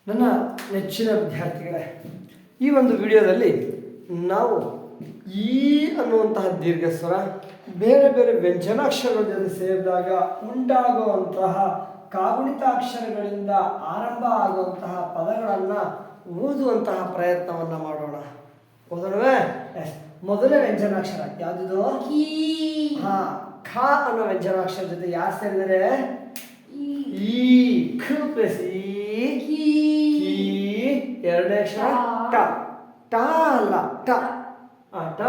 ನನ್ನ ನೆಚ್ಚಿನ ವಿದ್ಯಾರ್ಥಿಗಳೇ, ಈ ಒಂದು ವಿಡಿಯೋದಲ್ಲಿ ನಾವು ಈ ಅನ್ನುವಂತಹ ದೀರ್ಘ ಸ್ವರ ಬೇರೆ ಬೇರೆ ವ್ಯಂಜನಾಕ್ಷರಗಳ ಜೊತೆ ಸೇರಿದಾಗ ಉಂಟಾಗುವಂತಹ ಕಾಗುಣಿತಾಕ್ಷರಗಳಿಂದ ಆರಂಭ ಆಗುವಂತಹ ಪದಗಳನ್ನು ಓದುವಂತಹ ಪ್ರಯತ್ನವನ್ನು ಮಾಡೋಣ. ಓದೋಣವೇ? ಮೊದಲನೇ ವ್ಯಂಜನಾಕ್ಷರ ಯಾವುದಿದು? ಹಾ, ಖ ಅನ್ನೋ ವ್ಯಂಜನಾಕ್ಷರ ಜೊತೆ ಯಾರು ಸೇರಿದರೆ ಈ ಖ ಪ್ಲಸ್ ಈ ಎರಡನೇ ಅಕ್ಷರ ಟ. ಟ ಅಲ್ಲ ಟ. ಟ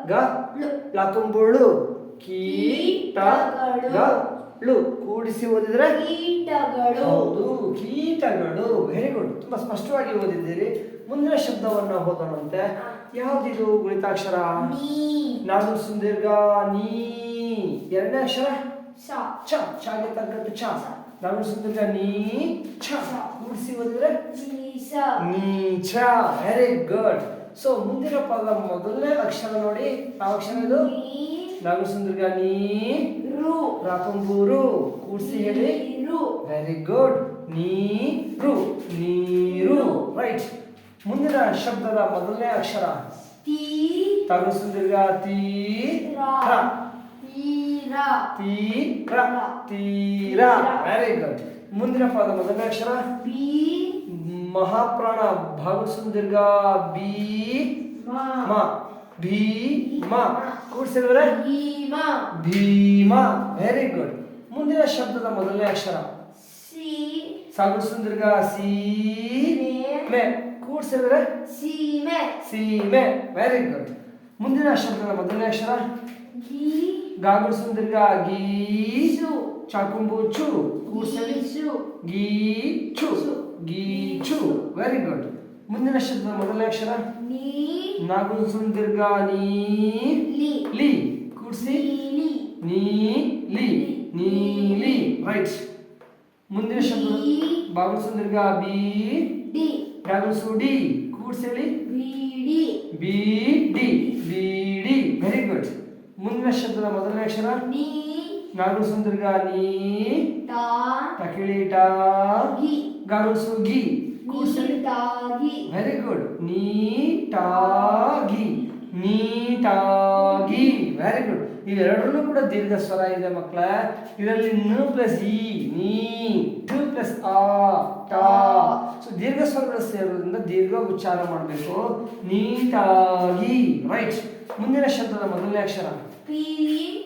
ಗ ಲಕಂಬುಳು ಕೀಟ ಗ ಳು ಕೂಡಿಸಿ ಓದಿದ್ರೆ ಕೀಟಗಳು. ಹೌದು, ಕೀಟಗಳು. ವೆರಿ ಗುಡ್, ತುಂಬಾ ಸ್ಪಷ್ಟವಾಗಿ ಓದಿದ್ದೀರಿ. ಮುಂದಿನ ಶಬ್ದವನ್ನ ಓದೋಣಂತೆ. ಯಾವ್ದಿದು ಗುಣಿತಾಕ್ಷರ? ನಾಲ್ಕು ಸುಂದೀರ್ಘ ನೀ. ಎರಡನೇ ಅಕ್ಷರ ಚ. ಚಾಗೆ ತಕ್ಕಂತೆ ಚ. ನಾಲ್ಕು ಸುಂದೀರ್ಘ ನೀ ಛ. ಕೂಡಿಸಿ ಓದಿದ್ರೆ ನೀಚ. Very good. ಸೊ ಮುಂದಿನ ಪದ ಮೊದಲನೇ ಅಕ್ಷರ ನೋಡಿ. ಯಾವ ಅಕ್ಷರ ಇದು? ನಾಲ್ಕು ಸುಂದೀರ್ಘ ನೀ ರಾಕಂಬೂರು. ಕೂಡಿಸಿ ಹೇಳಿ. Very good. ನೀರು. ನೀರು. ರೈಟ್. ಮುಂದಿನ ಶಬ್ದದ ಮೊದಲನೇ ಅಕ್ಷರ ನಾಲ್ಕು ಸುಂದೀರ್ಘ ತೀ ತೀರ. Very good. ಮುಂದಿನ ಪದ ಮೊದಲನೇ ಅಕ್ಷರ ಮಹಾಪ್ರಾಣ. ಭಾಗ ಸುಂದೀರ್ಘ ಬಿ ಮ. ಭೀಮ. ಕೂಡಿಸಿದ್ರೆ ಭೀಮ. Very good. ಮುಂದಿನ ಶಬ್ದದ ಮೊದಲನೇ ಅಕ್ಷರ ಸಾಗು ಸುಂದೀರ್ಘ ಸಿ ಮೆ. ಕೂಡಿಸಿದ್ರೆ ಸೀಮೆ. Very good. ಮುಂದಿನ ಶಬ್ದದ ಮೊದಲನೇ ಅಕ್ಷರ ಗಾಗುಡು ಸುಂದೀರ್ಘ ಗೀ ಚಾಕುಂಬು ಚು. ಕೂಡಿಸಿ ಗೀಚು. ಗೀಚು. Very good. ಮುಂದಿನ ಶಬ್ದದ ಮೊದಲನೇ ಅಕ್ಷರ ನಾಗು ಸುಂದೀರ್ಘ ನೀ ಲಿ. ಕೂಡಿಸಿ ನೀಲಿ. ನೀಲಿ. ರೈಟ್. ಮುಂದಿನ ಶಬ್ದ ಬಾಗು ಸುಂದೀರ್ಘ ಬಿ ಗಾಗುಸು ಡಿ. ಕೂಡಿಸಿ ಹೇಳಿ. ಬಿಡಿ. ಬಿಡಿ. Very good. ಮುಂದಿನ ಶಬ್ದದ ಮೊದಲನೇ ಅಕ್ಷರ ನಾಗು ಸುಂದೀರ್ಘ ನೀ ಟಕಿಳಿಟ ಗಾಗುಸು ಗಿ. Very good. ನೀಟಾಗಿ. ನೀಟಾಗಿ. Very good. ಇವೆರಡರಲ್ಲೂ ಕೂಡ ದೀರ್ಘ ಸ್ವರ ಇದೆ ಮಕ್ಕಳ. ಇದರಲ್ಲಿ ನ ಪ್ಲಸ್ ಇ ನೀ, ಟ ಪ್ಲಸ್ ಆ ಟ. ಸೊ ದೀರ್ಘ ಸ್ವರಗಳು ಸೇರೋದ್ರಿಂದ ದೀರ್ಘ ಉಚ್ಚಾರ ಮಾಡಬೇಕು. ನೀಟಾಗಿ. ರೈಟ್. ಮುಂದಿನ ಶಬ್ದದ ಮೊದಲನೇ ಅಕ್ಷರ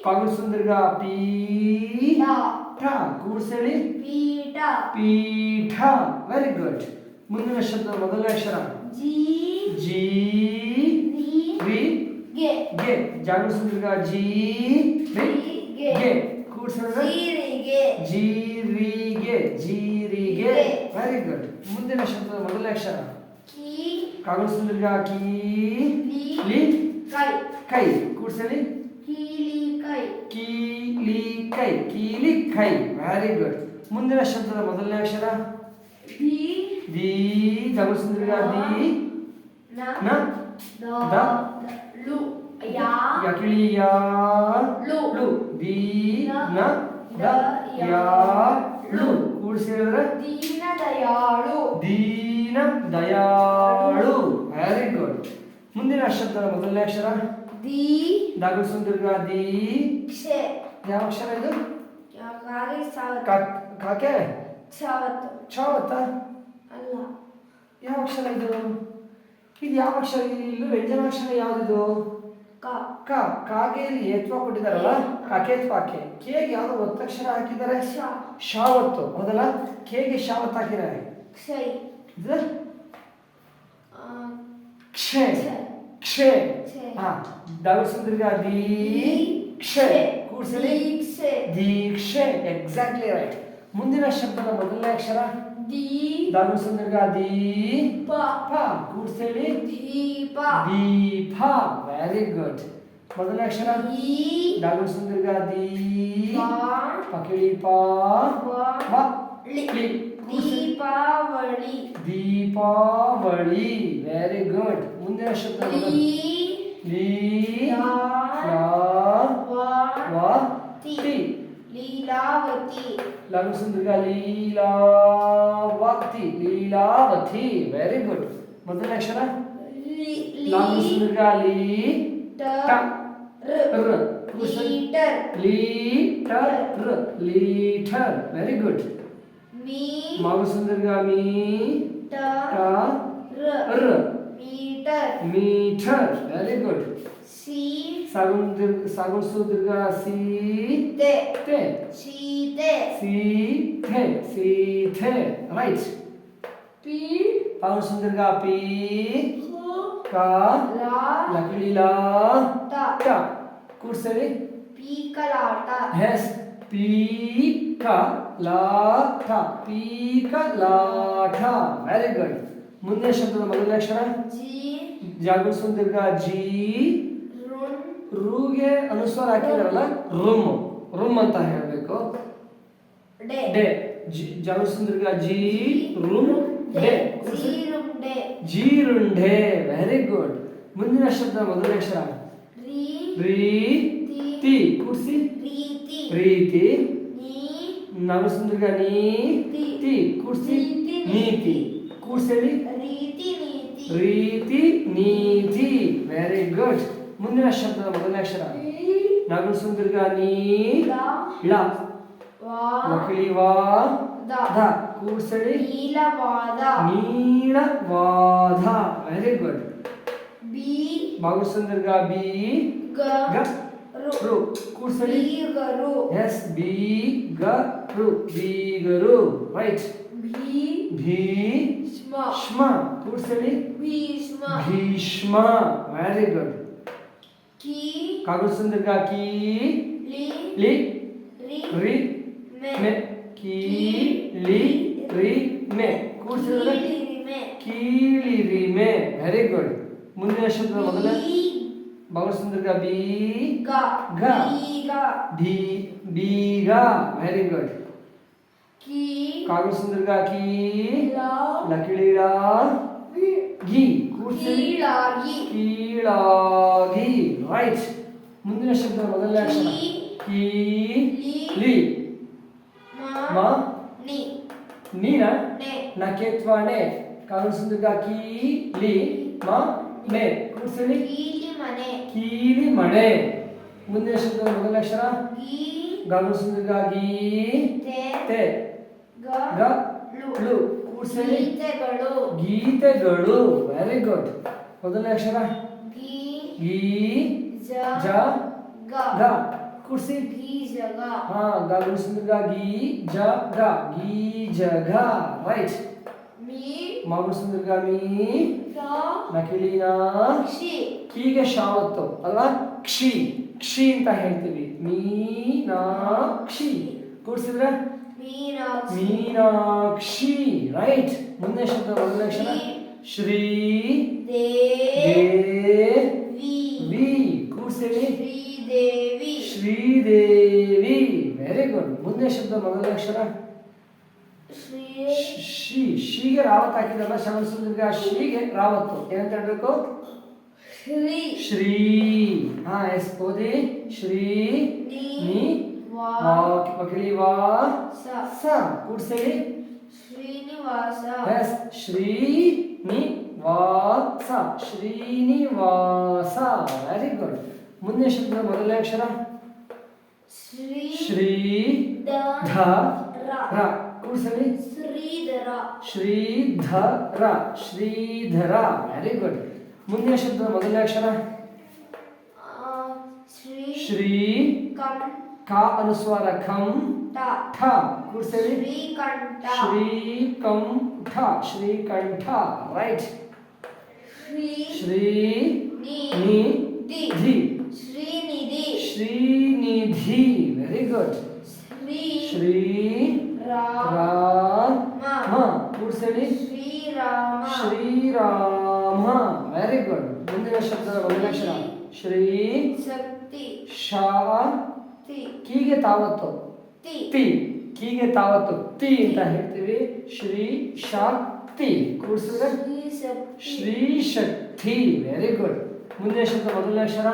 ಪಾಗು ಸುಂದೀರ್ಘ ಪೀ ಠ. ಕೂಡಿಸಿ ಪೀಠ. Very good. ಮುಂದಿನ ಶಬ್ದದ ಮೊದಲನೇ ಅಕ್ಷರ ಜಿ ರಿ ಗೆ. ಜಾಗು ಸುಂದೀರ್ಘ ಜಿ ರಿ ಗೆ. ಕೂಡಿಸಿದ್ರೆ ಜೀರಿಗೆ. ಜೀರಿಗೆ. Very good. ಮುಂದಿನ ಶಬ್ದದ ಮೊದಲನೇ ಅಕ್ಷರ ಕಾಗು ಸುಂದೀರ್ಘ ಕೀ ಲಿ ಕೈ. ಕೂಡಿಸಿ ಕೀಲಿ ಕೈ. ಕೀಲಿ ಕೈ. Very good. ಮುಂದಿನ ಶಬ್ದದ ಮೊದಲನೇ ಅಕ್ಷರ ದಿ ಜಾಗು ಸುಂದೀರ್ಘ ದಿ ನ ದ ಯಕಿಳಿಯ ಳು. ದಿ ನ ದ ಯಾ ಳು. ಕೂಡಿಸಿ ಹೇಳಿದ್ರೆ ದೀನ ದಯಾಳು. Very good. ಮುಂದಿನ ಶಬ್ದದ ಮೊದಲನೇ ಅಕ್ಷರ ದಾಗು ಸುಂದೀರ್ಘ ದಿ. ಯಾವ ಅಕ್ಷರ ಇದು? ಕಾಕೆ ಛಾವತ್ತ. ಯಾವ ಅಕ್ಷರ ಇದು? ಇದು ಯಾವ ಅಕ್ಷರ? ಇಲ್ಲೂ ವ್ಯಂಜನಾಕ್ಷರ ಯಾವ್ದಿದು? ಕ. ಕಾಗೆಯಲ್ಲಿ ಏತ್ವ ಕೊಟ್ಟಿದಾರಲ್ಲ, ಕಾಕೆ. ಕೇಗೆ ಯಾವ್ದು ಒತ್ತಕ್ಷರ ಹಾಕಿದ್ದಾರೆ? ಶಾವತ್ತು. ಹೌದಲ್ಲ? ಕೇಗೆ ಶಾವತ್ತು ಹಾಕಿದ್ದಾರೆ. ಕ್ಷೆ. ಕ್ಷೆ. ಹಾ. ದಾಗು ಸುಂದೀರ್ಘ ದಿ ಕ್ಷೆ. ಕೂಡಿಸಲಿ ದೀಕ್ಷೆ. Exactly right. ಮುಂದಿನ ಶಬ್ದದ ಮೊದಲನೇ ಅಕ್ಷರ ದಾಗು ಸುಂದೀರ್ಘ ದೀಪ. ಕೂಡಿಸಲಿ ದೀಪ. Very good. ಮೊದಲನೇ ಅಕ್ಷರ ದಾಗು ಸುಂದೀರ್ಘ ದೀ ಪಕಿಳಿ ಪಾ ದೀಪಾವಳಿ. Very good. ಮುಂದಿನ ಶಬ್ದ ಲೀಲಾವತಿ ಲಘುಸಂದೀರ್ಘ ಲೀಲಾವತಿ ಲೀಲಾವತಿ ವೆರಿ ಗುಡ್ ಮೊದಲನೇ ಅಕ್ಷರ ಲಘುಸಂದೀರ್ಘ ಲೀ ಟ ರ litre litre litre very good ಮೀ ಲಘುಸಂದೀರ್ಘ ಮೀ ಟ ಟ ರ ರ ಮೀಟರ್ ಮೀಟರ್ ವೆರಿ ಗುಡ್ ಸಿ ಸಾಗುಸುದೀರ್ಘ ಸಿ ತೆ ತೆ ಸೀತೆ ಸೀತೆ ಸೀತೆ ರೈಟ್ ಪಿ ಪಾಗುಸುದೀರ್ಘ ಪಿ ಕ ಲಾ ಲಕಡಿ ಲಾ ಟ ಟ ಕೂಡ್ಸೇಳಿ ಪೀಕಲಾಟ ಎಸ್ ಪೀಕ ಲಾಟ ಪೀಕಲಾಟ ವೆರಿ ಗುಡ್ ಮುಂದಿನ ಶಬ್ದದ ಮೊದಲನೇ ಅಕ್ಷರ ಜಿ ಜಾಗುಸುದೀರ್ಘ ಜಿ ರುಣ್ ರೂಗೆ ಅನುಸ್ವಾರ ಹಾಕಿದಾರಲ್ಲ ರೂಮ್ ರೂಮ್ ಅಂತ ಹೇಳಬೇಕು ಡೆ ಡೆ ಜಾಗುಸುದೀರ್ಘ ಜಿ ರೂಮ್ ಡೆ ಜೀರುಂಡೆ ಜೀರುಂಡೆ ವೆರಿ ಗುಡ್ ಮುಂದಿನ ಶಬ್ದ ಮೊದಲನೇ ಅಕ್ಷರ ರೀ ರೀ ತಿ ಕೂಡ್ಸಿ ರೀತಿ ಪ್ರೀತಿ ನೀ ನಾಗಸುಂದರ್ಗ ನೀ ತಿ ಕೂಡ್ಸಿ ನೀತಿ ಕೂಡ್ಸೇಳಿ ರೀತಿ ನೀತಿ ರೀತಿ ನೀತಿ ವೆರಿ ಗುಡ್ ಮುಂದಿನ ಶಬ್ದದ ಮೊದಲನೇ ಅಕ್ಷರ ನಾಗಸುಂದರ್ಗ ನೀ ಳ ವಾ ಮಕ್ಕಳಿ ವಾ ದ ಧ ಕೂಡ್ಸೇಳಿ ನೀಲವಾದ ನೀಳವಾದ ವೆರಿ ಗುಡ್ ಬಿ ನಾಗಸುಂದರ್ಗ ಬಿ ಗ ಗ ರು ರು ಕೂಡ್ಸೇಳಿ ಬೀಗರು ಎಸ್ ಬಿ ಗ ರು ಬೀಗರು ರೈಟ್ ಭೀ ಭೀಷ್ಮ ಸ್ಮ ಕೂಡ್ಸೇಳಿ ಭೀಷ್ಮ ಭೀಷ್ಮ ವೆರಿ ಗುಡ್ ಕಿ ಕಾಗುಸುಂದರ್ಗ ಕೀ ಲಿ ಲಿ ರಿ ರಿ ಮೆ ಮೆ ಕೀ ಲಿ ರಿ ಮೆ ಕೂಡ್ಸಿದ್ರೆ ಕೀಳಿರಿಮೆ ಕೀಳಿರಿಮೆ ವೆರಿ ಗುಡ್ ಮುಂದಿನ ಶಬ್ದ ಮೊದಲ ಬೀ ಕಾಗುಸುಂದರ್ಗ ಬಿ ಗ ಗ ಬೀಗ ಧಿ ಬೀಗ ವೆರಿ ಗುಡ್ ಕಿ ಕಾಗುಸುಂದರ್ಗ ಕೀ ಲ ಲಕಿಳಿಳ ವಿ ಗಿ ಕೂಡ್ಸೇಳಿ ಕೀಳಾಗಿ ಕೀಳಾಗಿ ರೈಟ್ ಮುಂದಿನ ಶಬ್ದ ಮೊದಲನೇ ಅಕ್ಷರ ಕೀ ಲಿ ಮ ಮ ನಿ ನೀನ ನೆ ನಕೆತ್ವಾನೆ ಕಾಗುಸುಂದರ್ಗ ಕೀ ಲಿ ಮ ನೆ ಕೂಡ್ಸೇಳಿ ಕೀಲಿ ಮನೆ ಕೀಲಿ ಮಣೆ ಮುಂದಿನ ಶಬ್ದ ಮೊದಲನೇ ಅಕ್ಷರ ಗಿ ಕಾಗುಸುಂದರ್ಗ ಗಿ ತೆ ತೆ ಗ ಗ ಲು ಳು ಕೂಡ್ಸೇಳಿ ಗೀತೆಗಳು ಗೀತೆಗಳು ವೆರಿ ಗುಡ್ ಮೊದಲನೇ ಅಕ್ಷರ ಗಿ ಗಿ ಜ ಜ ಗ ಗ ಕೂಡ್ಸಿ ಗೀಜಗ ಹಾ ಗಾಗುಸುಂದರ್ಗ ಗಿ ಜ ಗ ಗಿ ಜಗ ರೈಟ್ ಮೀ ಮಾಗುಸುಂದರ್ಗ ಮೀ ರ ನಕಿಲಿನ ಕ್ಷಿ ಕೀಗೆ ಶಾವತ್ತು ಅಲ್ವಾ ಕ್ಷಿ ಕ್ಷಿ ಅಂತ ಹೇಳ್ತೀವಿ ಮೀನಾಕ್ಷಿ ಕೂಡ್ಸಿದ್ರೆ ಮೀನಾಕ್ಷಿ ಮೀನಾಕ್ಷಿ ರೈಟ್ ಮುಂದೆ ಶಬ್ದ ಮೊದಲನೇ ಅಕ್ಷರ ಶ್ರೀ ದೇ ದೇ ವಿ ಕೂಡ್ಸೇಳಿ ಶ್ರೀದೇವಿ ಶ್ರೀದೇವಿ ವೆರಿ ಗುಡ್ ಮುಂದೆ ಶಬ್ದ ಮೊದಲನೇ ಅಕ್ಷರ ಶ್ರೀ ಶ್ರೀ ಶ್ರೀಗೆ ರಾವತ್ ಹಾಕಿದಲ್ಲ ಶಮಸುಂದರ್ಗ ಶ್ರೀಗೆ ರಾವತ್ತು ಏನಂತ ಹೇಳ್ಬೇಕು ಶ್ರೀ ಶ್ರೀ ಹಾ ಎಸ್ ಓದಿ ಶ್ರೀ ನಿ ವಾ ಮಕ್ಕಳಿ ವಾ ಸ ಸ ಕೂಡ್ಸೇಳಿ ಶ್ರೀನಿವಾಸ ಎಸ್ ಶ್ರೀ ನಿ ವಾಸ ಶ್ರೀನಿವಾಸ ವೆರಿ ಗುಡ್ ಮುಂದೆ ಶಬ್ದ ಮೊದಲನೇ ಅಕ್ಷರ ಶ್ರೀ ಶ್ರೀ ದ ಧ ರ ಕೂಡ್ಸೇಳಿ ಶ್ರೀಧರ ಶ್ರೀಧರ ಶ್ರೀಧರ ವೆರಿ ಗುಡ್ ಮುಂದಿನ ಶಬ್ದ ಮೊದಲನೇ ಅಕ್ಷರ ಶ್ರೀ ಶ್ರೀ ಕಂ ಕ ಅನುಸ್ವಾರ ಖಂ ಟ ಠ ಕೂಡ್ಸೇಳಿ ಶ್ರೀಕಂಠ ಶ್ರೀಕಂಠ ಶ್ರೀಕಂಠ ರೈಟ್ ಶ್ರೀ ಶ್ರೀ ನಿ ನಿ ದಿ ಧಿ ಶ್ರೀನಿಧಿ ಶ್ರೀನಿಧಿ ವೆರಿ ಗುಡ್ ಶ್ರೀ ಶ್ರೀ ರಾ ಮ ಕೂಡ್ಸೇಳಿ ಶ್ರೀರಾಮ ಶ್ರೀರಾಮ ವೆರಿ ಗುಡ್ ಮುಂದಿನ ಶಬ್ದದ ಮೊದಲನೇ ಅಕ್ಷರ ಶ್ರೀ ಶಕ್ತಿ ಶಾ ತಿ ಕೀಗೆ ತಾವತ್ತು ತಿ ತಿ ಕೀಗೆ ತಾವತ್ತು ತಿ ಅಂತ ಹೇಳ್ತೀವಿ ಶ್ರೀ ಶಕ್ತಿ ಕೂಡ್ಸಿದ್ರೆ ಶ್ರೀ ಶಕ್ತಿ ಶ್ರೀ ಶಕ್ತಿ ವೆರಿ ಗುಡ್ ಮುಂದಿನ ಶಬ್ದ ಮೊದಲನೇ ಅಕ್ಷರ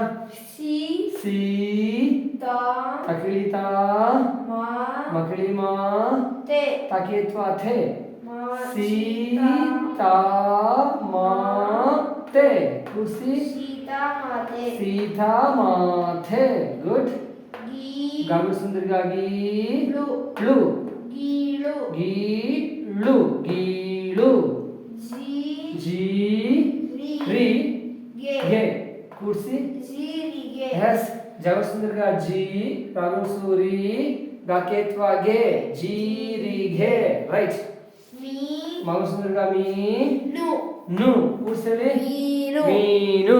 ಸಿ ಸಿ ತ ತಕಿಳಿತ ಮ ಮಕಳಿ ಮಾ ತೆ ತಾಕೇತ್ವ ಥೆ ಮ ಸೀತಾ ಮಾತೆ ಕೂಸಿ ಸೀತಾ ಮಾತೆ ಸೀತಾ ಮಾತೆ ಗುಡ್ ಗಿ ಗಾಮಿ ಸುಂದರಿಗಾಗಿ ಳು ಳು ಗೀಳು ಗೀಳು ಗೀಳು ಜಿ ಜಿ ರಿ ರಿ ಗೆ ಗೆ ಕೂರ್ಸಿ ಜೀರಿಗೆ ಎಸ್ ಜಗಸುಂದರ್ಗ ಜಿ ರಾಮಸೂರಿ ಗಾಕೇತ್ವ ಗೆ ಜೀರಿಗೆ ರೈಟ್ ಮೀ ಮಗಸುಂದರ್ಗ ಮೀ ನು ನು ಕೂರ್ಸಲಿ ಮೀನು ಮೀನು